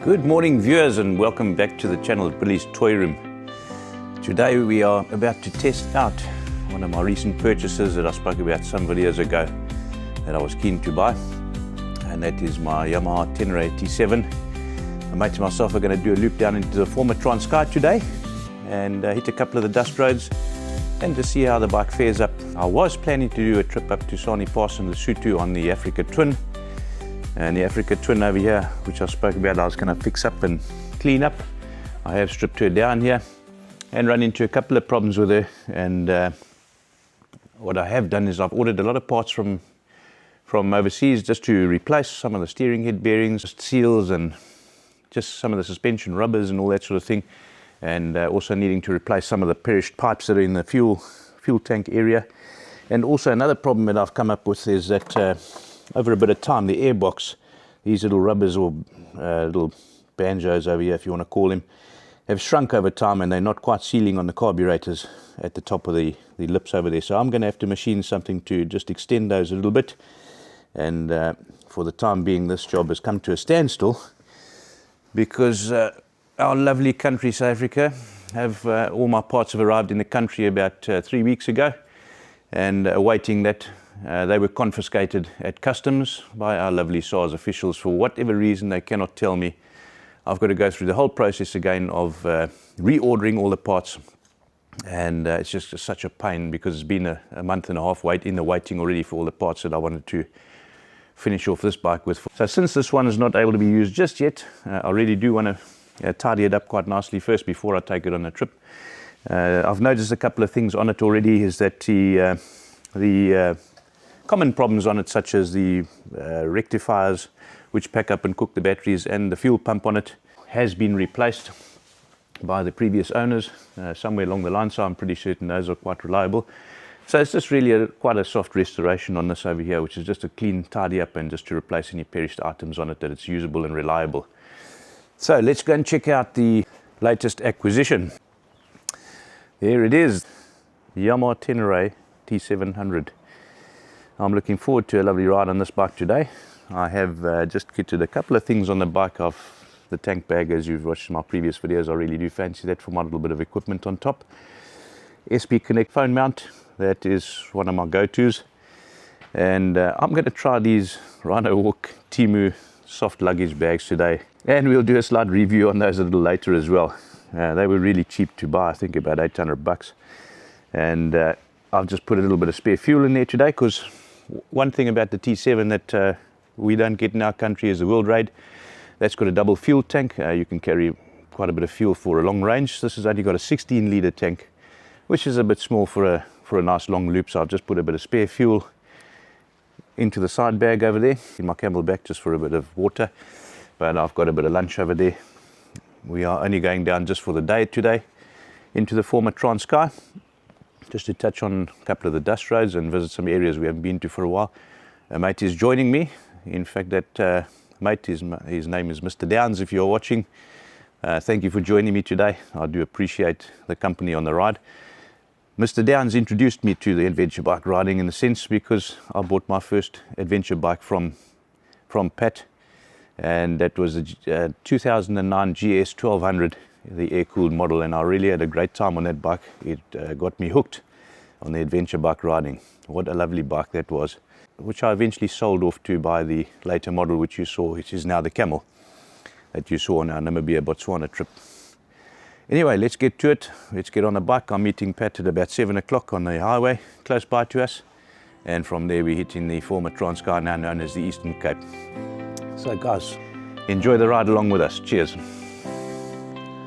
Good morning viewers, and welcome back to the channel at Billy's Toy Room. Today we are about to test out one of my recent purchases that I spoke about some videos ago that I was keen to buy, and that is my Yamaha Tenere T700. My mate and myself are going to do a loop down into the former Transkei today and hit a couple of the dust roads and to see how the bike fares up. I was planning to do a trip up to Sani Pass and Lesotho on the Africa Twin. And the Africa Twin over here, which I spoke about, I was going to fix up and clean up. I have stripped her down here and run into a couple of problems with her. And what I have done is I've ordered a lot of parts from overseas just to replace some of the steering head bearings, seals, and just some of the suspension rubbers and all that sort of thing. And also needing to replace some of the perished pipes that are in the fuel tank area. And also another problem that I've come up with is that over a bit of time, the airbox, these little rubbers or little banjos over here, if you want to call them, have shrunk over time and they're not quite sealing on the carburetors at the top of the lips over there. So I'm going to have to machine something to just extend those a little bit. And for the time being, this job has come to a standstill because our lovely country, South Africa, all my parts have arrived in the country about 3 weeks ago, and awaiting that. They were confiscated at customs by our lovely SARS officials for whatever reason they cannot tell me. I've got to go through the whole process again of reordering all the parts, and it's just such a pain because it's been a month and a half waiting already for all the parts that I wanted to finish off this bike with. So since this one is not able to be used just yet, I really do want to tidy it up quite nicely first before I take it on a trip. I've noticed a couple of things on it already, is that the common problems on it, such as the rectifiers which pack up and cook the batteries, and the fuel pump on it has been replaced by the previous owners somewhere along the line, so I'm pretty certain those are quite reliable. So it's just really quite a soft restoration on this over here, which is just a clean tidy up and just to replace any perished items on it, that it's usable and reliable. So let's go and check out the latest acquisition. There it is, the Yamaha Tenere T700. I'm looking forward to a lovely ride on this bike today. I have just kitted a couple of things on the bike off the tank bag. As you've watched my previous videos, I really do fancy that for my little bit of equipment on top. SP Connect phone mount, that is one of my go-tos. And I'm going to try these Rhino Walk Temu soft luggage bags today. And we'll do a slight review on those a little later as well. They were really cheap to buy, I think about 800 bucks. And I've just put a little bit of spare fuel in there today, because one thing about the T7 that we don't get in our country is the World Raid. That's got a double fuel tank. You can carry quite a bit of fuel for a long range. This has only got a 16-litre tank, which is a bit small for a nice long loop. So I've just put a bit of spare fuel into the side bag over there in my camelback, just for a bit of water. But I've got a bit of lunch over there. We are only going down just for the day today into the former Transkei, just to touch on a couple of the dust roads and visit some areas we haven't been to for a while. A mate is joining me. In fact, that mate, his name is Mr. Downs, if you're watching. Thank you for joining me today. I do appreciate the company on the ride. Mr. Downs introduced me to the adventure bike riding, in a sense, because I bought my first adventure bike from Pat, and that was a 2009 GS 1200, the air-cooled model, and I really had a great time on that bike. It got me hooked on the adventure bike riding. What a lovely bike that was, which I eventually sold off to buy the later model which you saw, which is now the Camel that you saw on our Namibia Botswana trip. Anyway, let's get to it. Let's get on the bike. I'm meeting Pat at about 7 o'clock on the highway close by to us, and from there we're hitting the former Transkei, now known as the Eastern Cape. So guys, enjoy the ride along with us. Cheers.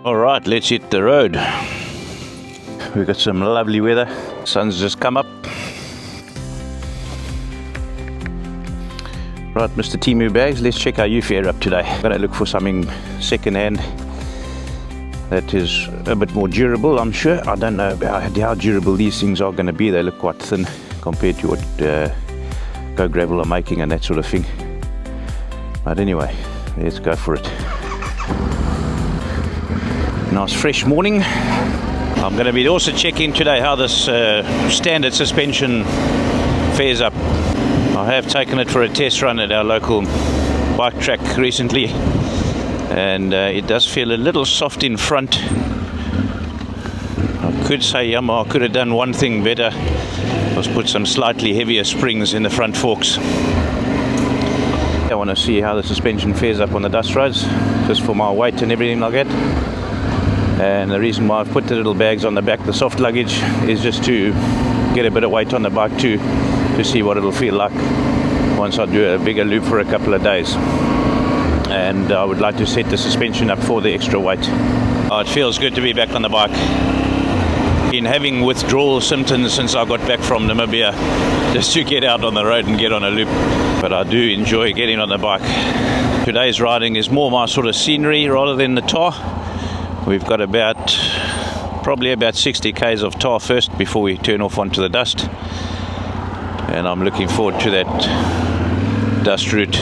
All right, let's hit the road. We've got some lovely weather. Sun's just come up. Right, Mr. Temu bags, let's check how you fare up today. I'm going to look for something second-hand that is a bit more durable, I'm sure. I don't know about how durable these things are going to be. They look quite thin compared to what Go Gravel are making and that sort of thing. But anyway, let's go for it. Nice fresh morning. I'm going to be also checking today how this standard suspension fares up. I have taken it for a test run at our local bike track recently, and it does feel a little soft in front. I could say Yamaha could have done one thing better, was put some slightly heavier springs in the front forks. I want to see how the suspension fares up on the dust roads, just for my weight and everything like that. And the reason why I've put the little bags on the back, the soft luggage, is just to get a bit of weight on the bike too, to see what it'll feel like once I do a bigger loop for a couple of days. And I would like to set the suspension up for the extra weight. It feels good to be back on the bike. Been having withdrawal symptoms since I got back from Namibia, just to get out on the road and get on a loop. But I do enjoy getting on the bike. Today's riding is more my sort of scenery rather than the tar. We've got probably about 60 k's of tar first before we turn off onto the dust. And I'm looking forward to that dust route.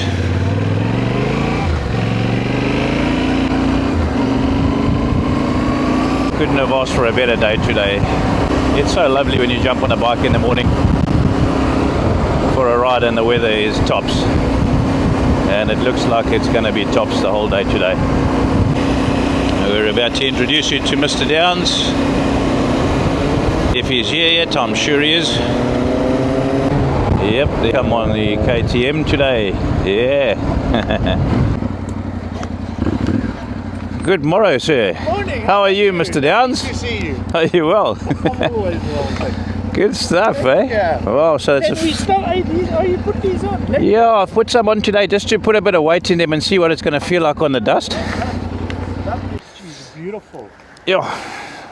Couldn't have asked for a better day today. It's so lovely when you jump on a bike in the morning for a ride and the weather is tops. And it looks like it's going to be tops the whole day today. We're about to introduce you to Mr. Downs. If he's here yet, I'm sure he is. Yep, they come on the KTM today. Yeah. Good morrow, sir. Morning. How are you, Mr. Downs? Good to see you. Are you well? I'm always well, thank you. Good stuff, eh? Yeah. Well, so it's Then we start, you put these on? yeah, I've put some on today just to put a bit of weight in them and see what it's going to feel like on the dust. Lovely. She's beautiful. Yeah.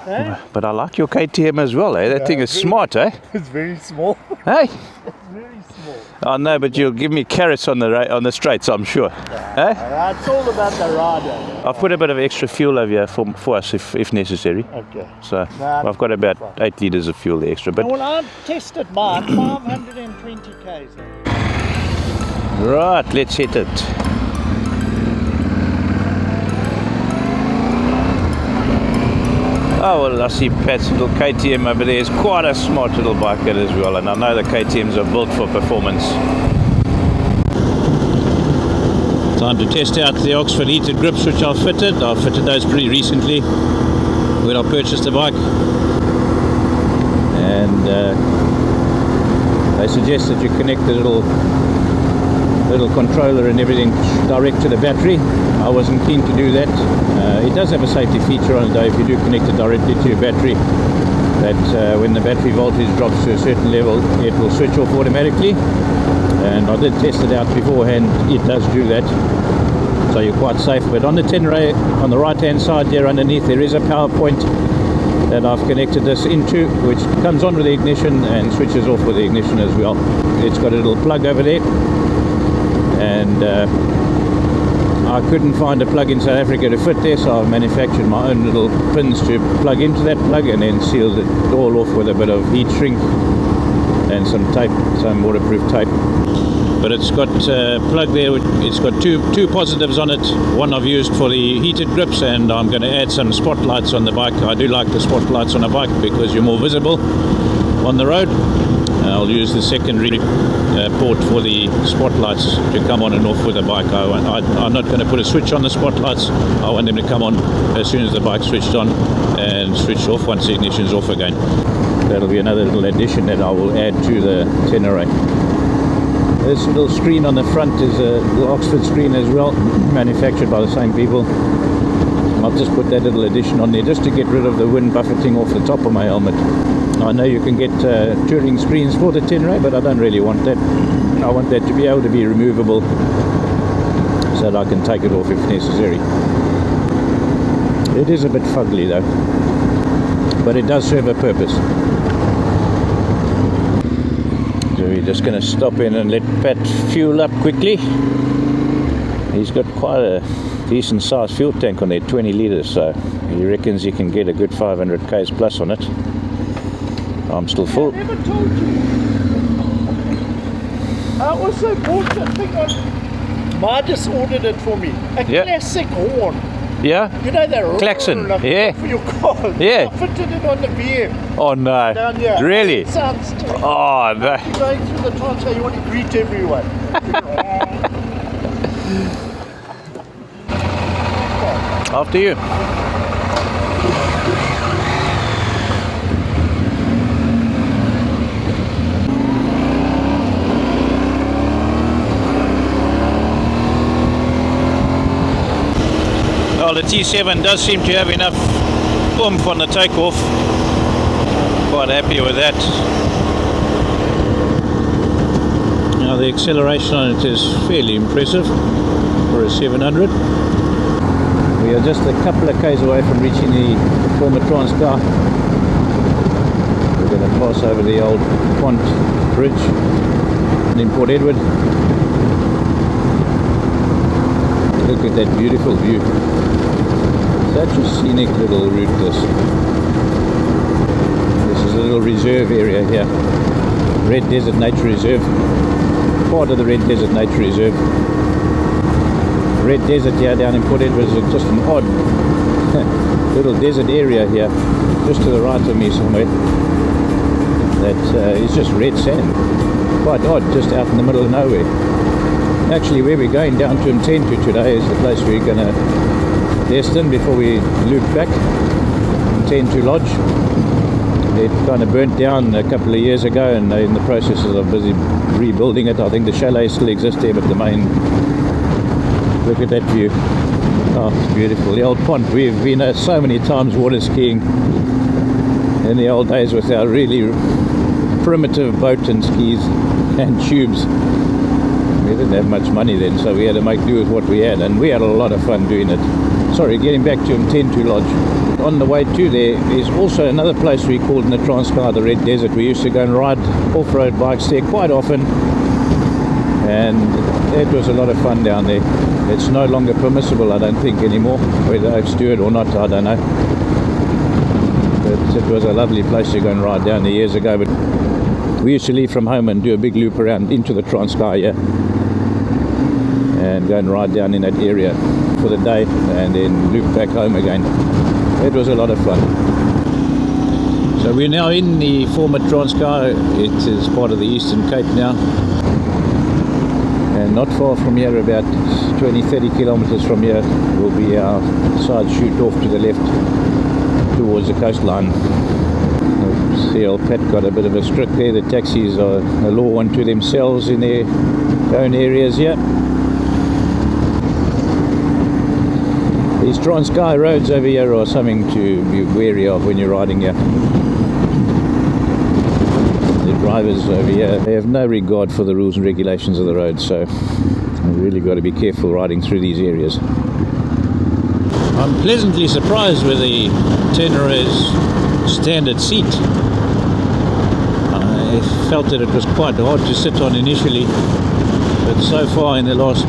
Eh? But I like your KTM as well, eh? That Yeah, thing is very- smart, eh? It's very small. Hey? It's very small. I know, but you'll give me carrots on the straights, I'm sure. Eh? It's all about the rider. I've put a bit of extra fuel over here for us if necessary. Okay. So Nah, I've got about fine. 8 litres of fuel extra. But Well, I've tested mine, 520 k's. right, let's hit it. Oh, well, I see Pat's little KTM over there. It's quite a smart little bike that as well, and I know the KTMs are built for performance. Time to test out the Oxford heated grips which I've fitted. I fitted those pretty recently when I purchased the bike. And they suggest that you connect the little controller and everything direct to the battery. I wasn't keen to do that. It does have a safety feature on it though, if you do connect it directly to your battery, that when the battery voltage drops to a certain level, it will switch off automatically. And I did test it out beforehand, it does do that. So you're quite safe. But on the Tenere, on the right hand side there underneath, there is a power point that I've connected this into, which comes on with the ignition and switches off with the ignition as well. It's got a little plug over there. And I couldn't find a plug in South Africa to fit there, so I've manufactured my own little pins to plug into that plug and then sealed it all off with a bit of heat shrink and some tape, some waterproof tape. But it's got a plug there, it's got two positives on it. One I've used for the heated grips, and I'm going to add some spotlights on the bike. I do like the spotlights on a bike because you're more visible on the road. I'll use the secondary port for the spotlights to come on and off with the bike. I'm not going to put a switch on the spotlights. I want them to come on as soon as the bike's switched on and switch off once the ignition's off again. That'll be another little addition that I will add to the Tenere. This little screen on the front is a little Oxford screen as well, manufactured by the same people. I'll just put that little addition on there just to get rid of the wind buffeting off the top of my helmet. I know you can get touring screens for the Tenere, but I don't really want that. I want that to be able to be removable so that I can take it off if necessary. It is a bit fugly though, but it does serve a purpose. So we're just going to stop in and let Pat fuel up quickly. He's got quite a decent sized fuel tank on there, 20 litres, so he reckons he can get a good 500 k's plus on it. I'm still full. I never told you. I also bought that thing on. Marcus ordered it for me. A classic horn. Yeah? You know that klaxon, like yeah. for your car. Yeah. I fitted it on the BM. Oh no. Down here. Really? It sounds terrible. Oh no. You're going through the Transkei, you want to greet everyone. After you. Well, the T7 does seem to have enough oomph on the takeoff. Quite happy with that. Now the acceleration on it is fairly impressive for a 700. We are just a couple of k's away from reaching the former Transkei. We're going to pass over the old Pont Bridge in Port Edward. Look at that beautiful view. Such a scenic little route this. This is a little reserve area here. Red Desert Nature Reserve. Part of the Red Desert Nature Reserve. Red Desert here down in Port Edward is just an odd little desert area here. Just to the right of me somewhere. That is just red sand. Quite odd, just out in the middle of nowhere. Actually, where we're going down to Mntentu today is the place we're going to destine before we loop back. Mntentu Lodge. It kind of burnt down a couple of years ago and they're in the processes of busy rebuilding it. I think the chalet still exists there, but the main... Look at that view. Oh, it's beautiful. The old pond. We've been so many times water skiing in the old days with our really primitive boat and skis and tubes. We didn't have much money then, so we had to make do with what we had, and we had a lot of fun doing it. Sorry, getting back to Mntentu Lodge. On the way to there is also another place we called in the Transkei, the Red Desert. We used to go and ride off-road bikes there quite often, and it was a lot of fun down there. It's no longer permissible, I don't think, anymore. Whether I've stewed or not, I don't know. But it was a lovely place to go and ride down there years ago. But we used to leave from home and do a big loop around into the Transkei here, and go and ride down in that area for the day and then loop back home again. It was a lot of fun. So we're now in the former Transkei. It is part of the Eastern Cape now, and not far from here, about 20-30 kilometers from here, will be our side chute off to the left towards the coastline. See, old Pat got a bit of a script there. The taxis are a law unto themselves in their own areas here. These Transkei roads over here are something to be wary of when you're riding here. The drivers over here, they have no regard for the rules and regulations of the road, so you've really got to be careful riding through these areas. I'm pleasantly surprised with the Tenere's standard seat. I felt that it was quite hard to sit on initially, but so far in the last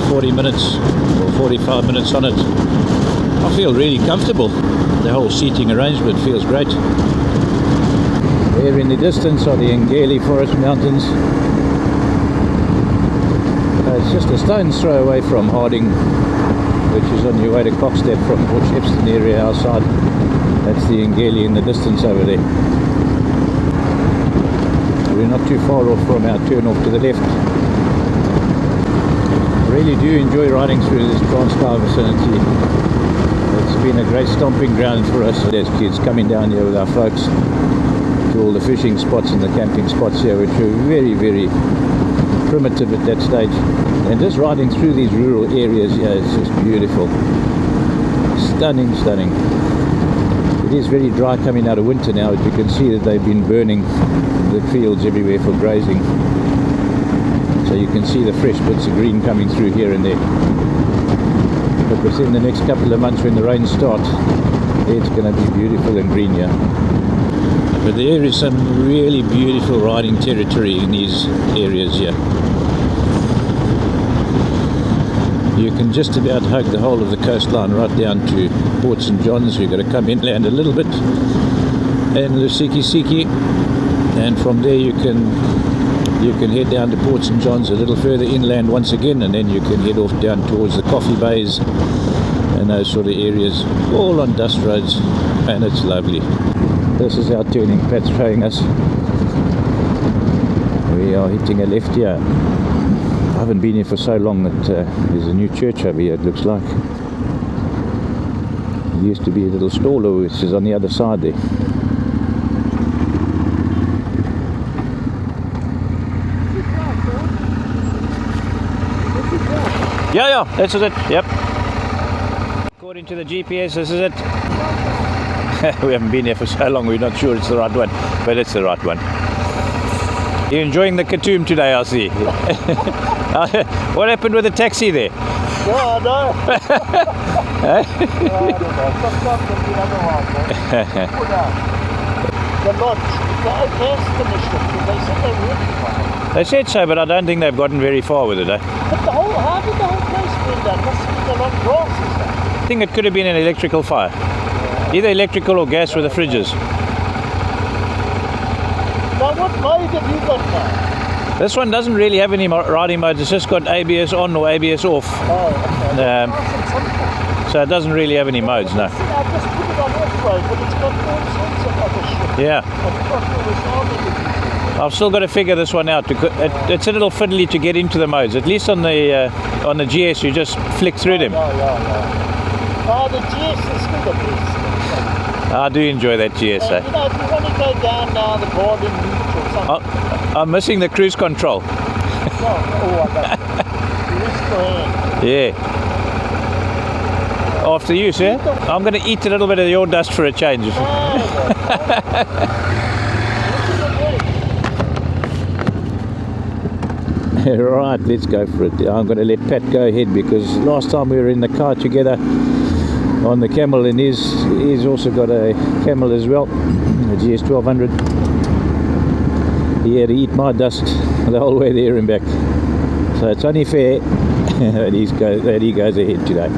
40 minutes or 45 minutes on it, I feel really comfortable. The whole seating arrangement feels great. There in the distance are the Ngeli Forest Mountains. It's just a stone's throw away from Harding, which is on your way to Cockstep from Port Shepstone area outside. That's the Ngeli in the distance over there. We're not too far off from our turn off to the left. I really do enjoy riding through this Transkei vicinity. It's been a great stomping ground for us as kids, coming down here with our folks to all the fishing spots and the camping spots here, which were very, very primitive at that stage. And just riding through these rural areas here, it's just beautiful. Stunning, stunning. It is very dry coming out of winter now, but you can see that they've been burning the fields everywhere for grazing. So you can see the fresh bits of green coming through here and there. But within the next couple of months when the rains start, it's going to be beautiful and green here. But there is some really beautiful riding territory in these areas here. You can just about hug the whole of the coastline right down to Port St John's. You've got to come inland a little bit and Lusiki, and from there you can head down to Port St John's a little further inland once again, and then you can head off down towards the coffee bays and those sort of areas, all on dust roads, and it's lovely. This is our turning Pat's showing us. We are hitting a left here. I haven't been here for so long that there's a new church over here, it looks like. Used to be a little staller which is on the other side there. Yeah, this is it, yep. According to the GPS, this is it. We haven't been here for so long, we're not sure it's the right one, but it's the right one. You're enjoying the Katoom today, I see. What happened with the taxi there? Yeah, I know. I don't know. Sometimes the other one, the lodge, the gas commission, they said they were working on it. They said so, but I don't think they've gotten very far with it, eh? But how did the whole place burn down? Must have been a lot of grass, is that? I think it could have been an electrical fire. Either electrical or gas with the fridges. Now what mode have you got now? This one doesn't really have any riding modes, it's just got ABS on or ABS off. Oh, okay. So it doesn't really have any modes, no. I just put it on off-road, but it's got all sorts of other shit. Yeah. I've still got to figure this one out. It's a little fiddly to get into the modes. At least on the GS, you just flick through them. Oh, the GS is still the best. I do enjoy that GS. You know, if you want to go down now the Garden Reach or something. I'm missing the cruise control. I love it. Yeah. After you, sir. I'm going to eat a little bit of your dust for a change. Right, let's go for it. I'm going to let Pat go ahead because last time we were in the car together on the Camel, and he's also got a Camel as well, a GS 1200. He had to eat my dust the whole way there and back. So it's only fair that he goes ahead today.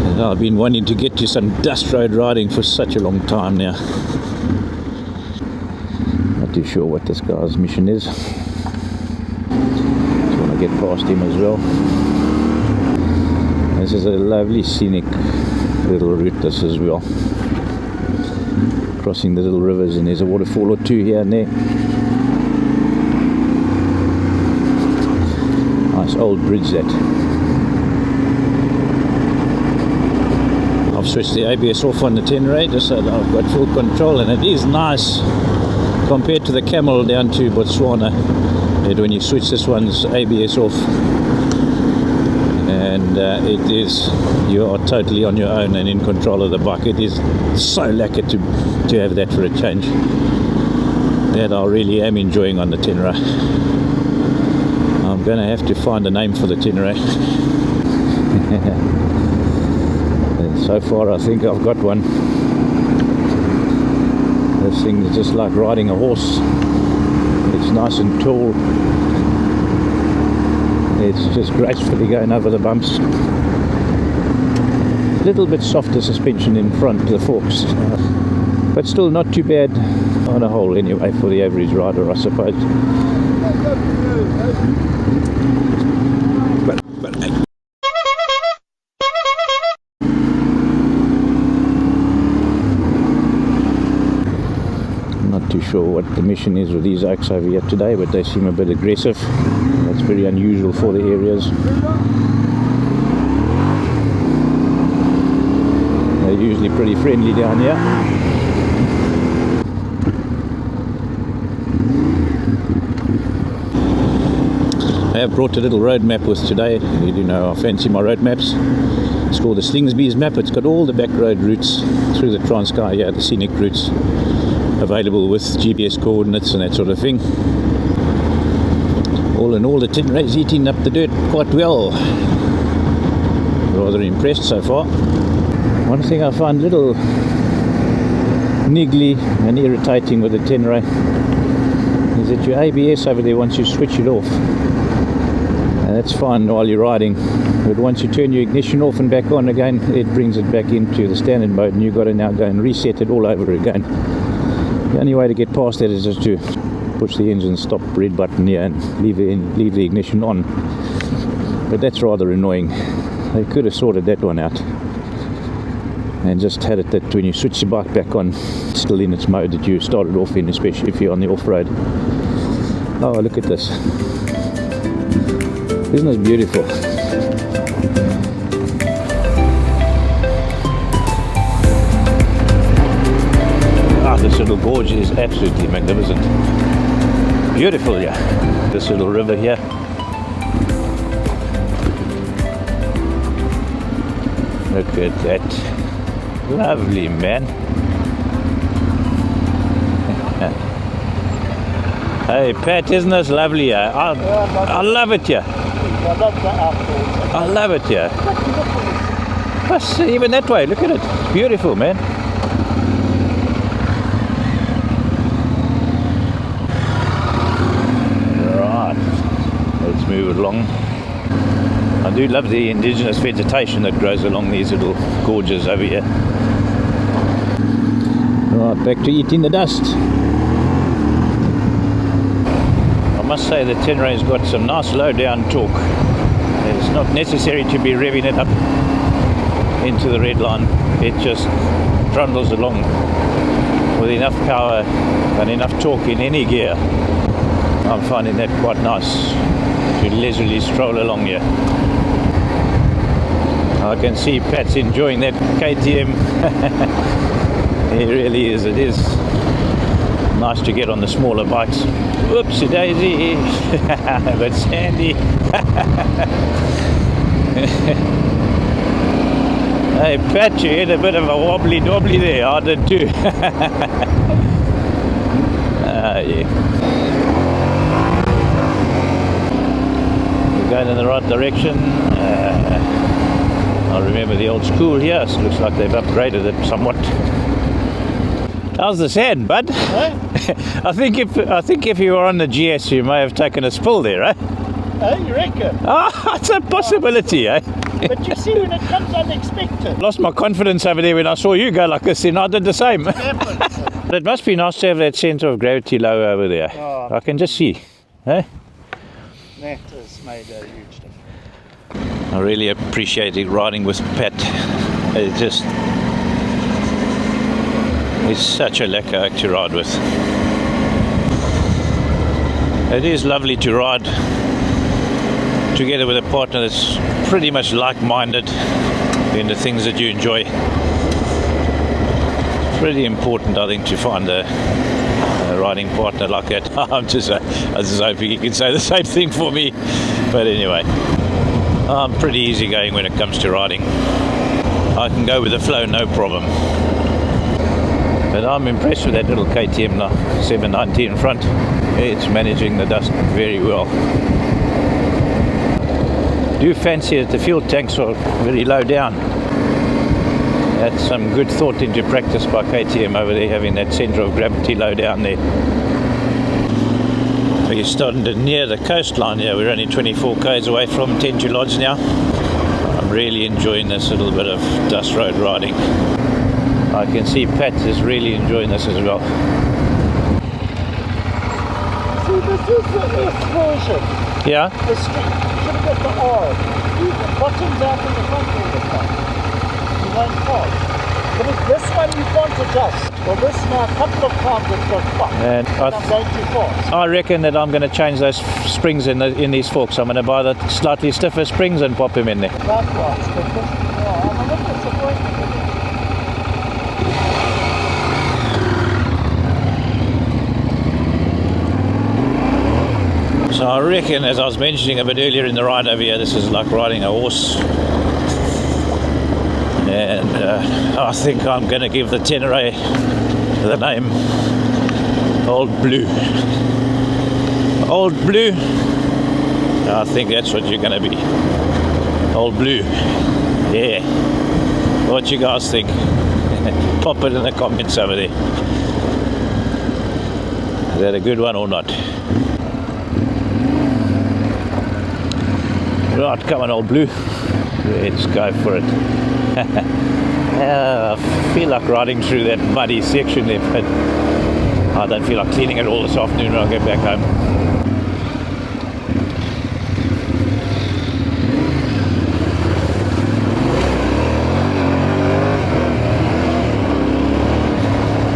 And I've been wanting to get to some dust road riding for such a long time now. Not too sure what this guy's mission is. Get past him as well. This is a lovely scenic little route, this as well, crossing the little rivers, and there's a waterfall or two here and there. Nice old bridge that. I've switched the ABS off on the Tenere just so that I've got full control, and it is nice compared to the Camel down to Botswana. When you switch this one's ABS off, and you are totally on your own and in control of the bike. It is so lekker to have that for a change. That I really am enjoying on the Tenere. I'm going to have to find a name for the Tenere. And so far I think I've got one. This thing is just like riding a horse. It's nice and tall. It's just gracefully going over the bumps. A little bit softer suspension in front, the forks, but still not too bad on a whole anyway for the average rider, I suppose. Sure what the mission is with these oaks over here today, but they seem a bit aggressive. That's very unusual for the areas. They're usually pretty friendly down here. I have brought a little road map with today. You do know I fancy my road maps. It's called the Slingsby's map. It's got all the back road routes through the Transkei, the scenic routes, available with GPS coordinates and that sort of thing. All in all, the Tenere is eating up the dirt quite well. Rather impressed so far. One thing I find a little niggly and irritating with the Tenere is that your ABS over there, once you switch it off, and that's fine while you're riding, but once you turn your ignition off and back on again, it brings it back into the standard mode, and you've got to now go and reset it all over again. The only way to get past that is just to push the engine stop red button here and leave the ignition on. But that's rather annoying. They could have sorted that one out and just had it that when you switch the bike back on, it's still in its mode that you started off in, especially if you're on the off-road. Oh, look at this. Isn't this beautiful? little gorge is absolutely magnificent. Beautiful, yeah. This little river here. Look at that. Lovely, man. Hey, Pat, isn't this lovely? I love it here. I love the outdoors. I love it here. Plus, even that way, look at it. It's beautiful, man. Right, let's move along. I do love the indigenous vegetation that grows along these little gorges over here. Right, back to eating the dust. I must say the Tenere's got some nice low down torque. It's not necessary to be revving it up into the red line. It just trundles along with enough power and enough torque in any gear. I'm finding that quite nice to leisurely stroll along here. I can see Pat's enjoying that KTM. He really is. It is nice to get on the smaller bikes. Whoopsie daisy. But Sandy. Hey Pat, you had a bit of a wobbly dobbly there. I did too. Yeah. We're going in the right direction. I remember the old school here. It looks like they've upgraded it somewhat. How's the sand, bud? Huh? I think if you were on the GS, you may have taken a spill there, eh? You reckon? Ah, it's a possibility, eh? But you see, when it comes unexpected. Lost my confidence over there when I saw you go like this, and I did the same. It happens. But it must be nice to have that centre of gravity low over there. Oh. I can just see, eh? That has made a huge difference. I really appreciate it riding with Pat. It just is such a lekker to ride with. It is lovely to ride together with a partner that's pretty much like-minded in the things that you enjoy. It's pretty important, I think, to find a riding partner like that. I was just hoping you could say the same thing for me. But anyway, I'm pretty easygoing when it comes to riding. I can go with the flow, no problem. But I'm impressed with that little KTM 790 in front. It's managing the dust very well. Do fancy that the fuel tanks are very low down. That's some good thought into practice by KTM over there, having that centre of gravity low down there. We're starting to near the coastline here. We're only 24 k's away from Mntentu Lodge now. I'm really enjoying this little bit of dust road riding. I can see Pat is really enjoying this as well. See, this is the F version. Yeah? The street. You should have got the R. The bottom's out in the front all the time. You won't pass. But if this one you can't adjust. Well, this now a couple of times it's got fucked. And I'm going too fast. I reckon that I'm going to change those springs in these forks. I'm going to buy the slightly stiffer springs and pop them in there. Likewise. But this, I'm a little disappointed. So I reckon, as I was mentioning a bit earlier in the ride over here, this is like riding a horse. And I think I'm going to give the Tenere the name Old Blue. Old Blue. I think that's what you're going to be. Old Blue. Yeah. What you guys think? Pop it in the comments over there. Is that a good one or not? Right, come on, Old Blue. Let's go for it. I feel like riding through that muddy section there, but I don't feel like cleaning it all this afternoon when I get back home.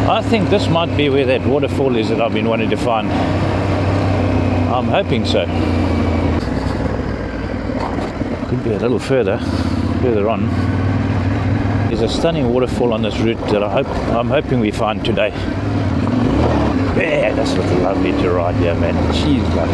I think this might be where that waterfall is that I've been wanting to find. I'm hoping so. Could be a little further on. There's a stunning waterfall on this route that I'm hoping we find today. This was lovely to ride here, man. Jeez, man.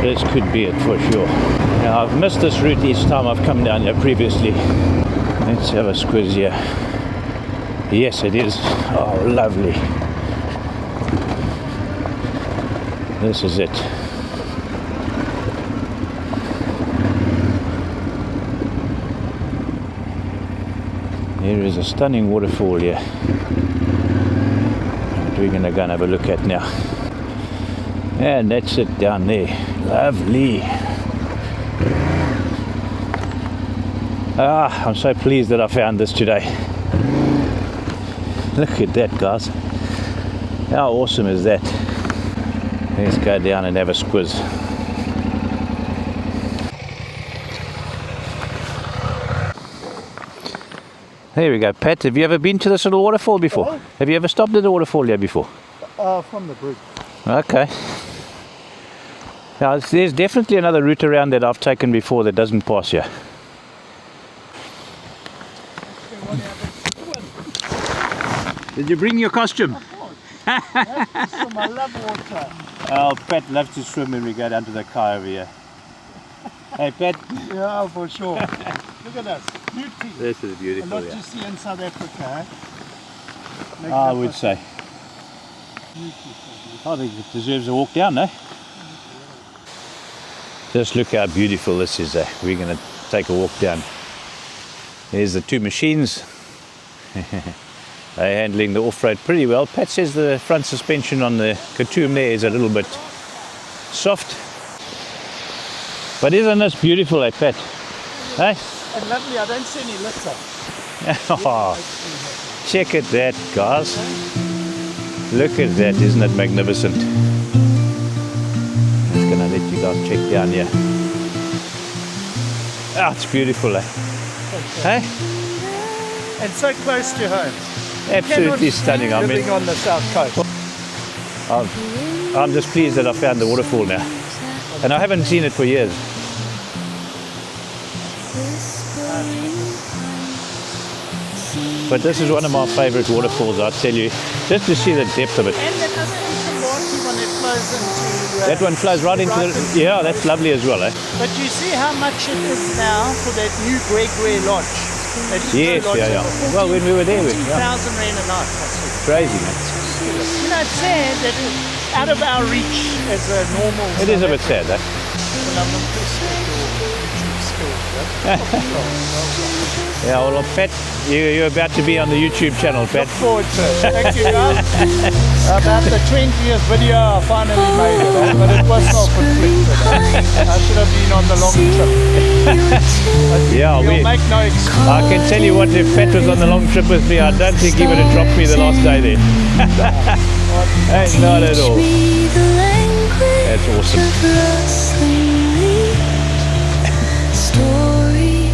This could be it for sure. Now I've missed this route each time I've come down here previously. Let's have a squiz here. Yes, it is. Oh, lovely. This is it. There is a stunning waterfall here. What we're going to go and have a look at now. And that's it down there. Lovely. Ah, I'm so pleased that I found this today. Look at that, guys. How awesome is that? Let's go down and have a squiz. There we go. Pat, have you ever been to this little waterfall before? Hello? Have you ever stopped at a waterfall here before? From the group. Okay. Now, there's definitely another route around that I've taken before that doesn't pass here. Did you bring your costume? That's from I love water. Oh, Pat loves to swim when we go down to the car over here. Hey, Pat. Yeah, for sure. Look at this. Beauty. This is beautiful. And what you see in South Africa, eh? I would say. I think it deserves a walk down, no? Just look how beautiful this is. We're going to take a walk down. There's the two machines. They're handling the off-road pretty well. Pat says the front suspension on the Katoom there is a little bit soft. But isn't this beautiful, Pat? Hey? And lovely, I don't see any litter. Oh, check at that, guys. Look at that, isn't it magnificent? I'm just going to let you guys check down here. Ah, it's beautiful, Hey? And so close to home. Absolutely stunning. I Living mean, on the south coast. I'm just pleased that I found the waterfall now. And I haven't seen it for years. But this is one of my favorite waterfalls, I tell you, just to see the depth of it. And that other Mntentu when it flows into... That one flows right into the... Yeah, that's lovely as well, But you see how much it is now for that new Grey Lodge. That Yes, lodge yeah. over Well, when we were there, 14,000 yeah. rand a night. Crazy, man. You know, it's sad that it's out of our reach as a normal... It is a bit sad, And I'm impressed with your YouTube skills. Yeah, well, Pat, you're about to be on the YouTube channel, Pat. Look forward to it. Thank you, guys. About the 20th video, I finally made it, but it was self-inflicted. I should have been on the long trip. Yeah, We'll make no excuse. I can tell you what, if Pat was on the long trip with me, I don't think he would have dropped me the last day there. Hey, not at all. That's awesome.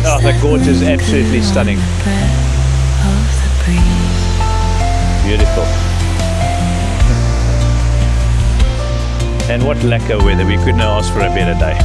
Oh, the gorge is absolutely stunning. Beautiful. And what lacquer weather, we couldn't ask for a better day.